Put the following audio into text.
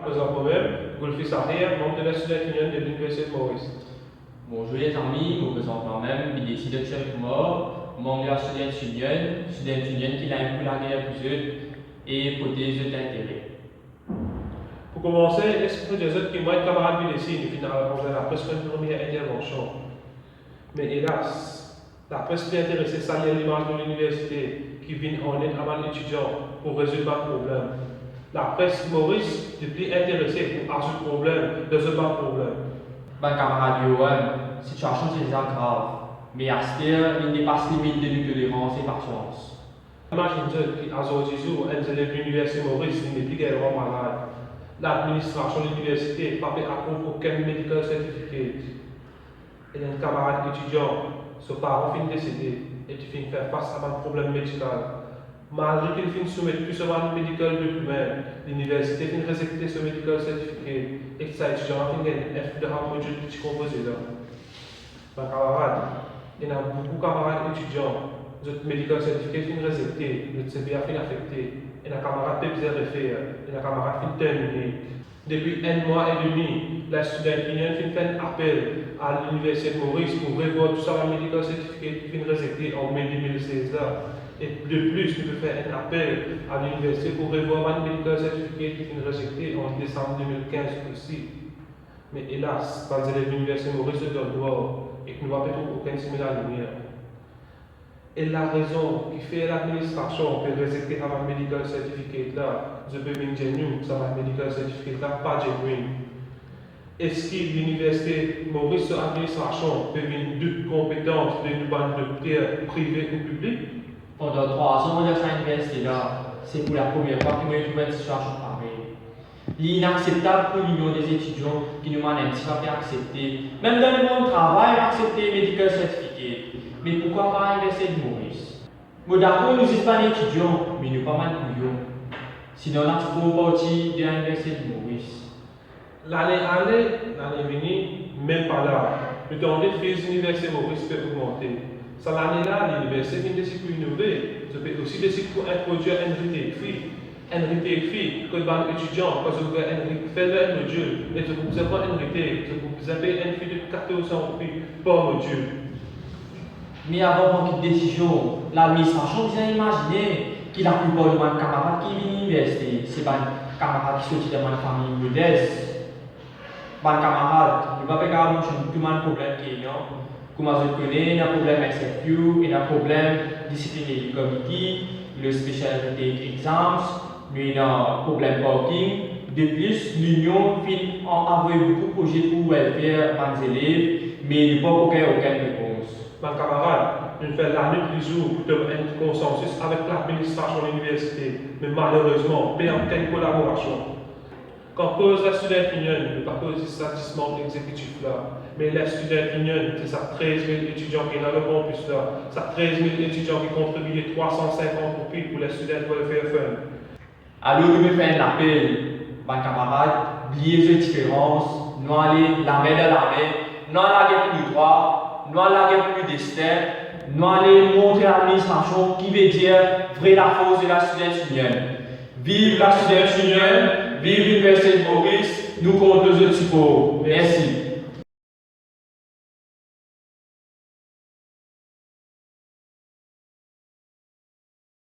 Cause un problème, Golfis Arrière, membre de la Student Union de l'Université de Maurice. Bonjour les amis, je me présente moi-même, je décide de Cheikh Moore, membre de la Student Union qui a un peu la guerre plus et pour des autres intérêts. Pour commencer, est-ce que des autres qui vont être camarades de ici, nous finirons la presque une première intervention. Mais hélas, la presse plus intéressée salir l'image de l'université qui vient en aide à un étudiant pour résoudre un problème. La presse Maurice est plus intéressée pour résoudre le problème, de ce problème. Ben camarade Johan, situation c'est déjà grave, mais Aster, il dépasse les limites de tolérance et patience. Imagine-toi qu'à Zodizou, un élève de l'université Maurice n'est plus gaiement malade. L'administration de l'université n'a pas approuvé aucun medical certificate. Et un camarade étudiant, ce parent finit décédé et tu finis faire face à un problème médical. Malgré qu'il finit soumettre plus souvent un medical document, l'université finit récepter ce medical certificate et que ça étudiant finit un F de un module qui est composé là. Ma camarade, il y a beaucoup de camarades étudiants, notre medical certificate finit récepté, notre CBA finit affecté, et la camarade peut bien refaire, et la camarade finit terminé. Depuis un mois et demi, la Student Union fait un appel à l'Université de Maurice pour revoir tout ça, le medical certificate qui finit récepté en mai 2016 là. Et de plus, nous pouvons faire un appel à l'université pour revoir un medical certificate qui finit récepté en décembre 2015 aussi. Mais hélas, pas les élèves de l'Université de Maurice de droit et que nous n'avons pas aucun signe à la lumière. Et la raison qui fait l'administration peut récepter un medical certificate là, je peux bien dire ça va medical certificate là, pas genuine. Est-ce que l'université Maurice administration peut venir de compétences de nous docteurs privés ou publics? Pendant 3 ans, dans cette université-là, c'est pour la première fois que nous trouvons une situation pareille. L'inacceptable pour l'union des étudiants qui nous manent pas bien accepter. Même dans le monde du travail, accepter medical certificate. Mais pourquoi pas l'université de Maurice? Bon, d'accord, nous sommes pas étudiants, mais nous pas mal couillons. Sinon, on a toujours partie de l'université de Maurice. L'année venue, même pas là. Le temps de faire l'université Maurice peut augmenter. Ça l'année-là, l'université vient décider pour innover. Ça peut aussi décider pour introduire un RTFI. Un RTFI, que les étudiants, quand vous faites un module, et vous avez un RT, vous avez un fil de 1400 par module. Mais avant de décision, l'administration vient imaginer que la plupart de mes camarades qui viennent à l'université, c'est des camarades qui sortent de ma famille modeste. Mes camarades, je ne vais pas faire tout le problème qu'il y a. Comme je connais, il y a un problème SFU, il y a un problème disciplinaire du comité, le specialty exams, il y a un problème parking. De plus, l'Union fait envoyer beaucoup de projets pour welfare aux élèves, mais il n'y a pas aucune réponse. Mes camarades, nous faisons la nuit du jour pour trouver un consensus avec l'administration de l'université, mais malheureusement, pas aucune collaboration. Quand cause la Student Union, nous pas cause du satisfaction exécutif là, mais la Student Union, c'est ça 13 000 étudiants qui sont dans le campus là, ça 13 000 étudiants qui contribuent 350 roupies pour les Student Welfare Fund. Alors, nous me faisons un appel, mes camarades, oubliez les différences, nous allons la main dans la main, nous allons plus de droit, nous allons plus de destin, nous allons montrer à l'administration qui veut dire vraie la force de la Student Union. Vive la Student Union, vive l'Université de Maurice, nous comptons les autres supports. Merci.